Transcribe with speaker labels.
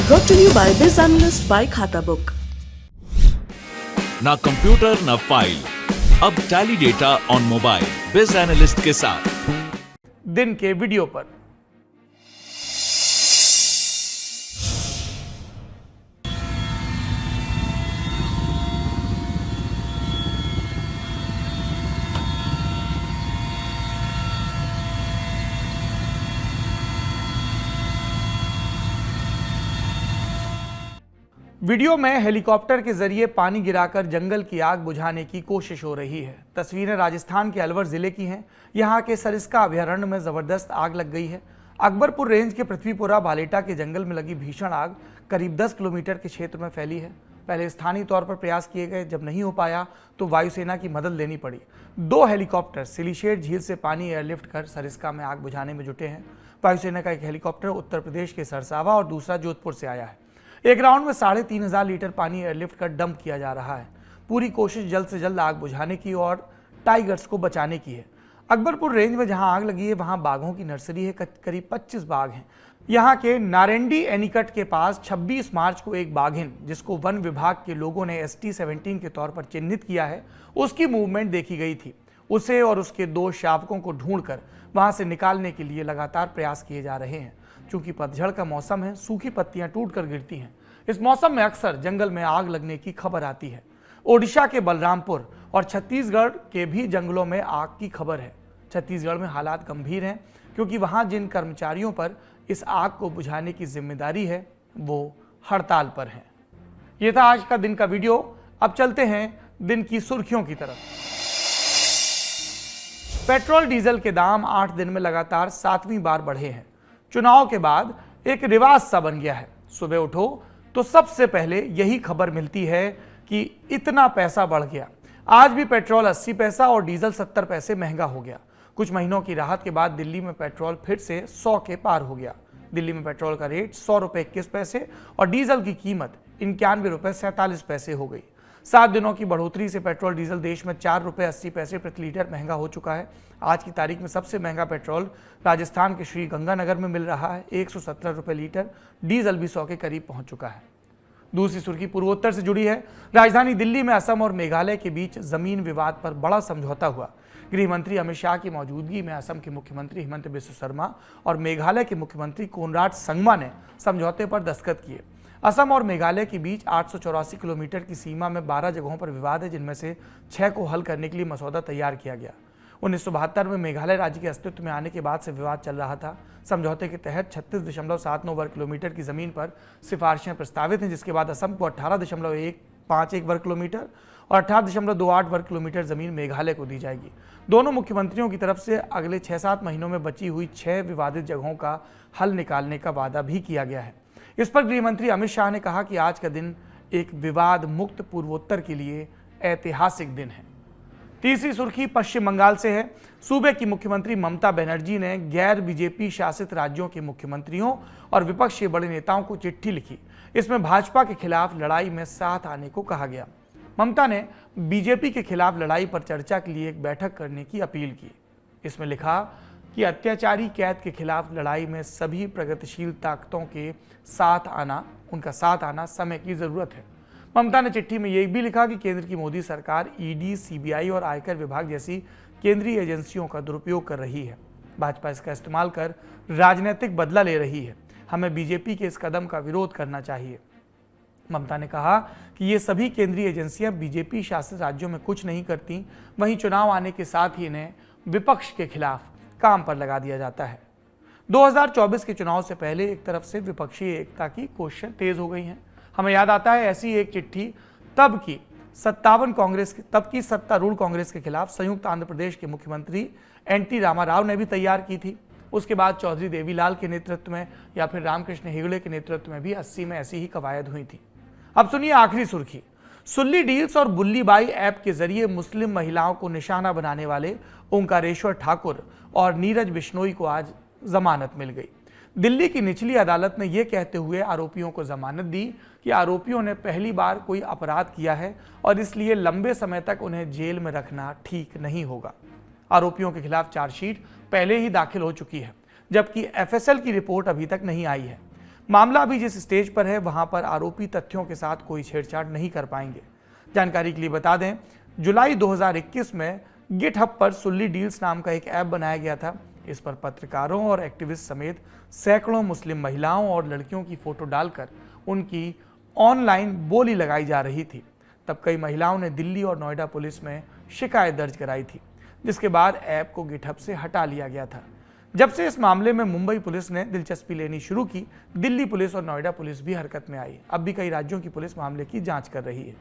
Speaker 1: Brought to you by Biz Analyst by खाता book.
Speaker 2: ना computer ना फाइल, अब टैली डेटा ऑन मोबाइल बिज एनालिस्ट के साथ।
Speaker 3: दिन के वीडियो पर वीडियो में हेलीकॉप्टर के जरिए पानी गिराकर जंगल की आग बुझाने की कोशिश हो रही है। तस्वीरें राजस्थान के अलवर जिले की हैं। यहां के सरिस्का अभयारण्य में जबरदस्त आग लग गई है। अकबरपुर रेंज के पृथ्वीपुरा बालेटा के जंगल में लगी भीषण आग करीब 10 किलोमीटर के क्षेत्र में फैली है। पहले स्थानीय तौर पर प्रयास किए गए, जब नहीं हो पाया तो वायुसेना की मदद लेनी पड़ी। 2 हेलीकॉप्टर सिलीशेट झील से पानी एयरलिफ्ट कर सरिस्का में आग बुझाने में जुटे हैं। वायुसेना का एक हेलीकॉप्टर उत्तर प्रदेश के सरसावा और दूसरा जोधपुर से आया है। एक राउंड में 3,500 लीटर पानी एयरलिफ्ट कर डंप किया जा रहा है। पूरी कोशिश जल्द से जल्द आग बुझाने की और टाइगर्स को बचाने की है। अकबरपुर रेंज में जहां आग लगी है वहां बाघों की नर्सरी है। करीब 25 बाघ हैं। यहां के नारेंडी एनिकट के पास 26 मार्च को एक बाघिन, जिसको वन विभाग के लोगों ने ST-17 के तौर पर चिन्हित किया है, उसकी मूवमेंट देखी गई थी। उसे और उसके 2 शावकों को ढूंढकर वहां से निकालने के लिए लगातार प्रयास किए जा रहे हैं। चूंकि पतझड़ का मौसम है, सूखी पत्तियां टूटकर गिरती हैं। इस मौसम में अक्सर जंगल में आग लगने की खबर आती है। ओडिशा के बलरामपुर और छत्तीसगढ़ के भी जंगलों में आग की खबर है। छत्तीसगढ़ में हालात गंभीर हैं क्योंकि वहां जिन कर्मचारियों पर इस आग को बुझाने की जिम्मेदारी है वो हड़ताल पर हैं। ये था आज का दिन का वीडियो। अब चलते हैं दिन की सुर्खियों की तरफ। पेट्रोल डीजल के दाम 8 दिन में लगातार 7वीं बार बढ़े हैं। चुनाव के बाद एक रिवाज सा बन गया है। सुबह उठो तो सबसे पहले यही खबर मिलती है कि इतना पैसा बढ़ गया। आज भी पेट्रोल 80 पैसा और डीजल 70 पैसे महंगा हो गया। कुछ महीनों की राहत के बाद दिल्ली में पेट्रोल फिर से 100 के पार हो गया। दिल्ली में पेट्रोल का रेट 100 रुपये 21 पैसे और डीजल की कीमत 91 रुपये 47 पैसे हो गई। 7 दिनों की बढ़ोतरी से पेट्रोल डीजल देश में 4 रुपये 80 पैसे प्रति लीटर महंगा हो चुका है। आज की तारीख में सबसे महंगा पेट्रोल राजस्थान के श्री गंगानगर में मिल रहा है। 117 रुपये लीटर। डीजल भी 100 के करीब पहुंच चुका है। दूसरी सुर्खी पूर्वोत्तर से जुड़ी है। राजधानी दिल्ली में असम और मेघालय के बीच जमीन विवाद पर बड़ा समझौता हुआ। गृह मंत्री अमित शाह की मौजूदगी में असम के मुख्यमंत्री हिमंत बिस्वा शर्मा और मेघालय के मुख्यमंत्री कोनराड संगमा ने समझौते पर दस्तखत किए। असम और मेघालय के बीच 884 किलोमीटर की सीमा में 12 जगहों पर विवाद है, जिनमें से 6 को हल करने के लिए मसौदा तैयार किया गया। 1972 में मेघालय राज्य के अस्तित्व में आने के बाद से विवाद चल रहा था। समझौते के तहत 36.79 वर्ग किलोमीटर की जमीन पर सिफारिशें प्रस्तावित हैं, जिसके बाद असम को 18.151 वर्ग किलोमीटर और 18.28 वर्ग किलोमीटर जमीन मेघालय को दी जाएगी। दोनों मुख्यमंत्रियों की तरफ से अगले 6-7 महीनों में बची हुई 6 विवादित जगहों का हल निकालने का वादा भी किया गया है। इस पर गृह मंत्री अमित शाह ने कहा कि आज का दिन एक विवाद मुक्त पूर्वोत्तर के लिए ऐतिहासिक दिन है। तीसरी सुर्खी पश्चिम बंगाल से है। सूबे की मुख्यमंत्री ममता बनर्जी ने गैर बीजेपी शासित राज्यों के मुख्यमंत्रियों और विपक्ष के बड़े नेताओं को चिट्ठी लिखी। इसमें भाजपा के खिलाफ लड़ाई में साथ आने को कहा गया। ममता ने बीजेपी के खिलाफ लड़ाई पर चर्चा के लिए एक बैठक करने की अपील की। इसमें लिखा कि अत्याचारी कैद के खिलाफ लड़ाई में सभी प्रगतिशील ताकतों के उनका साथ आना समय की जरूरत है। ममता ने चिट्ठी में यह भी लिखा कि केंद्र की मोदी सरकार ईडी, सीबीआई और आयकर विभाग जैसी केंद्रीय एजेंसियों का दुरुपयोग कर रही है। भाजपा इसका इस्तेमाल कर राजनीतिक बदला ले रही है। हमें बीजेपी के इस कदम का विरोध करना चाहिए। ममता ने कहा कि ये सभी केंद्रीय एजेंसियां बीजेपी शासित राज्यों में कुछ नहीं करती, वहीं चुनाव आने के साथ ही इन्हें विपक्ष के खिलाफ काम पर लगा दिया जाता है। 2024 के चुनाव से पहले एक तरफ से विपक्षी एकता की कोशिशें तेज हो गई हैं। हमें याद आता है ऐसी एक चिट्ठी तब की सत्तारूढ़ कांग्रेस के खिलाफ संयुक्त आंध्र प्रदेश के मुख्यमंत्री NT रामाराव ने भी तैयार की थी। उसके बाद चौधरी देवीलाल के नेतृत्व में या फिर रामकृष्ण हेगड़े के नेतृत्व में भी 80 में ऐसी ही कवायद हुई थी। अब सुनिए आखिरी सुर्खी। सुल्ली डील्स और बुल्लीबाई ऐप के जरिए मुस्लिम महिलाओं को निशाना बनाने वाले ओंकारेश्वर ठाकुर और नीरज बिश्नोई को आज जमानत मिल गई। दिल्ली की निचली अदालत ने यह कहते हुए आरोपियों को जमानत दी कि आरोपियों ने पहली बार कोई अपराध किया है और इसलिए लंबे समय तक उन्हें जेल में रखना ठीक नहीं होगा। आरोपियों के खिलाफ चार्जशीट पहले ही दाखिल हो चुकी है, जबकि FSL की रिपोर्ट अभी तक नहीं आई है। मामला अभी जिस स्टेज पर है वहां पर आरोपी तथ्यों के साथ कोई छेड़छाड़ नहीं कर पाएंगे। जानकारी के लिए बता दें, जुलाई 2021 में गिटहब पर सुल्ली डील्स नाम का एक ऐप बनाया गया था। इस पर पत्रकारों और एक्टिविस्ट समेत सैकड़ों मुस्लिम महिलाओं और लड़कियों की फोटो डालकर उनकी ऑनलाइन बोली लगाई जा रही थी। तब कई महिलाओं ने दिल्ली और नोएडा पुलिस में शिकायत दर्ज कराई थी, जिसके बाद ऐप को गिटहब से हटा लिया गया था। जब से इस मामले में मुंबई पुलिस ने दिलचस्पी लेनी शुरू की, दिल्ली पुलिस और नोएडा पुलिस भी हरकत में आई। अब भी कई राज्यों की पुलिस मामले की जांच कर रही है।